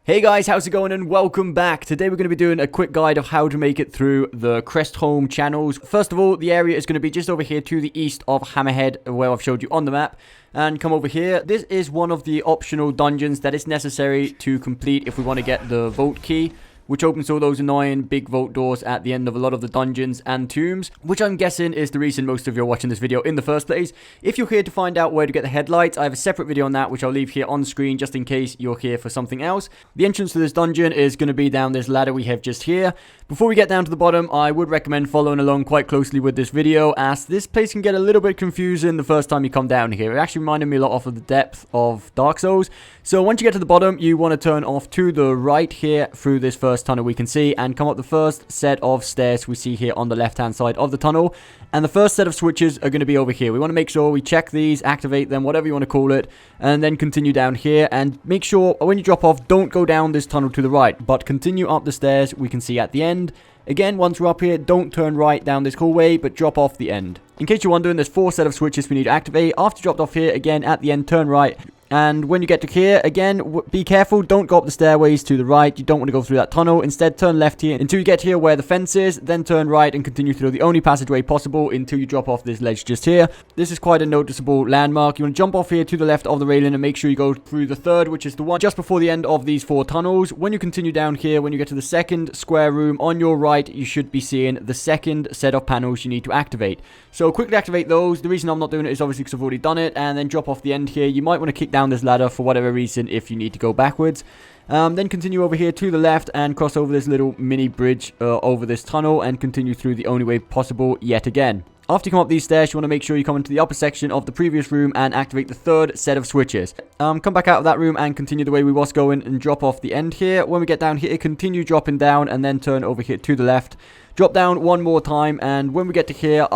Hey guys, how's it going and welcome back. Today we're going to be doing a quick guide of how to make it through the CRESTHOLM channels. First of all, the area is going to be just over here to the east of Hammerhead, where I've showed you on the map. And come over here. This is one of the optional dungeons that is necessary to complete if we want to get the vault key, which opens all those annoying big vault doors at the end of a lot of the dungeons and tombs, which I'm guessing is the reason most of you are watching this video in the first place. If you're here to find out where to get the headlights, I have a separate video on that, which I'll leave here on screen just in case you're here for something else. The entrance to this dungeon is going to be down this ladder we have just here. Before we get down to the bottom, I would recommend following along quite closely with this video, as this place can get a little bit confusing the first time you come down here. It actually reminded me a lot of the depth of Dark Souls. So once you get to the bottom, you want to turn off to the right here through this first tunnel we can see, and come up the first set of stairs we see here on the left hand side of the tunnel. And the first set of switches are going to be over here. We want to make sure we check these, activate them, whatever you want to call it, and then continue down here. And make sure when you drop off, don't go down this tunnel to the right, but continue up the stairs we can see at the end. Again, once we're up here, don't turn right down this hallway, but drop off the end. In case you're wondering, there's 4 set of switches we need to activate. After you dropped off here, again, at the end, turn right. And when you get to here, again, be careful. Don't go up the stairways to the right. You don't want to go through that tunnel. Instead, turn left here until you get here where the fence is. Then turn right and continue through the only passageway possible until you drop off this ledge just here. This is quite a noticeable landmark. You want to jump off here to the left of the railing and make sure you go through the third, which is the one just before the end of these 4 tunnels. When you continue down here, when you get to the second square room on your right, you should be seeing the second set of panels you need to activate. So quickly activate those. The reason I'm not doing it is obviously because I've already done it. And then drop off the end here. You might want to kick down this ladder for whatever reason if you need to go backwards. Then continue over here to the left and cross over this little mini bridge over this tunnel and continue through the only way possible yet again. After you come up these stairs, you want to make sure you come into the upper section of the previous room and activate the third set of switches. Come back out of that room and continue the way we was going and drop off the end here. When we get down here, continue dropping down and then turn over here to the left. Drop down one more time, and when we get to here,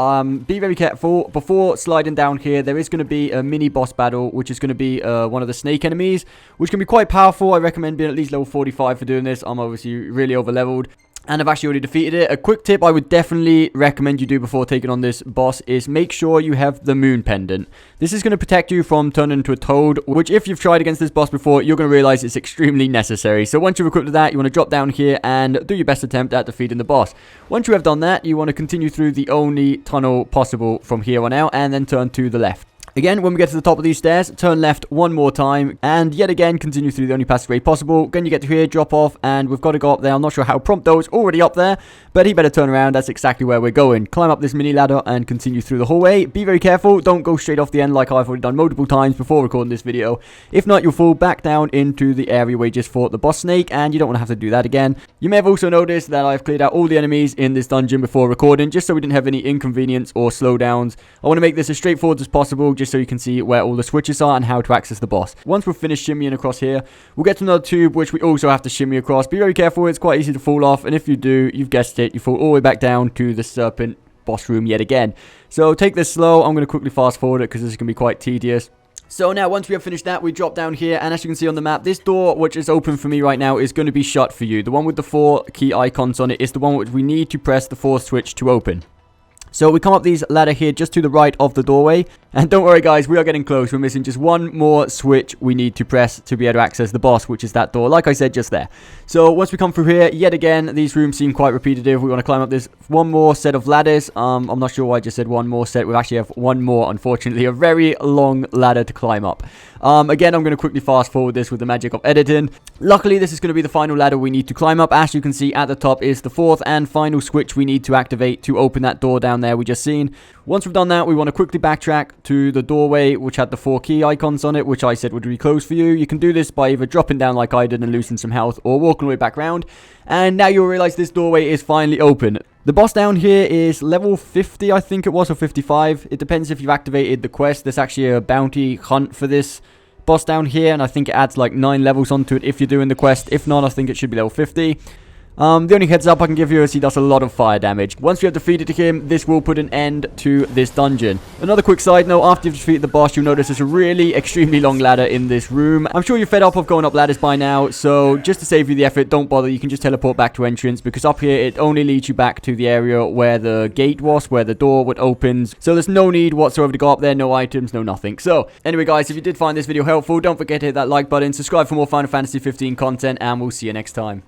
be very careful. Before sliding down here, there is going to be a mini boss battle, which is going to be one of the snake enemies, which can be quite powerful. I recommend being at least level 45 for doing this. I'm obviously really over leveled, and I've actually already defeated it. A quick tip I would definitely recommend you do before taking on this boss is make sure you have the moon pendant. This is going to protect you from turning into a toad, which if you've tried against this boss before, you're going to realize it's extremely necessary. So once you've equipped that, you want to drop down here and do your best attempt at defeating the boss. Once you have done that, you want to continue through the only tunnel possible from here on out and then turn to the left. Again, when we get to the top of these stairs, turn left one more time, and yet again, continue through the only passageway possible. Then you get to here, drop off, and we've got to go up there. I'm not sure how prompt though, it's already up there, but he better turn around. That's exactly where we're going. Climb up this mini ladder and continue through the hallway. Be very careful, don't go straight off the end like I've already done multiple times before recording this video. If not, you'll fall back down into the area where you just fought the boss snake, and you don't want to have to do that again. You may have also noticed that I've cleared out all the enemies in this dungeon before recording, just so we didn't have any inconvenience or slowdowns. I want to make this as straightforward as possible, just so you can see where all the switches are and how to access the boss. Once we've finished shimmying across here, we'll get to another tube which we also have to shimmy across. Be very careful, it's quite easy to fall off, and if you do, you've guessed it, you fall all the way back down to the serpent boss room yet again. So take this slow. I'm going to quickly fast forward it because this is going to be quite tedious. So now, once we have finished that, we drop down here, and as you can see on the map, this door, which is open for me right now, is going to be shut for you. The one with the 4 key icons on it is the one which we need to press the 4th switch to open. So we come up these ladder here just to the right of the doorway. And don't worry guys, we are getting close. We're missing just one more switch we need to press to be able to access the boss, which is that door, like I said just there. So once we come through here, yet again, these rooms seem quite repetitive. We want to climb up this one more set of ladders. I'm not sure why I just said one more set. We actually have one more, unfortunately. A very long ladder to climb up. Again, I'm going to quickly fast forward this with the magic of editing. Luckily, this is going to be the final ladder we need to climb up. As you can see at the top is the 4th and final switch we need to activate to open that door down there we just seen. Once we've done that, we want to quickly backtrack to the doorway which had the 4 key icons on it, which I said would be closed for you. You can do this by either dropping down like I did and losing some health, or walking all the way back around. And now you'll realize this doorway is finally open. The boss down here is level 50, I think it was, or 55. It depends if you've activated the quest. There's actually a bounty hunt for this boss down here, and I think it adds like 9 levels onto it if you're doing the quest. If not, I think it should be level 50. The only heads up I can give you is he does a lot of fire damage. Once we have defeated him, this will put an end to this dungeon. Another quick side note, after you've defeated the boss, you'll notice there's a really extremely long ladder in this room. I'm sure you're fed up of going up ladders by now, so just to save you the effort, don't bother. You can just teleport back to entrance, because up here it only leads you back to the area where the gate was, where the door would open. So there's no need whatsoever to go up there, no items, no nothing. So anyway guys, if you did find this video helpful, don't forget to hit that like button, subscribe for more Final Fantasy 15 content, and we'll see you next time.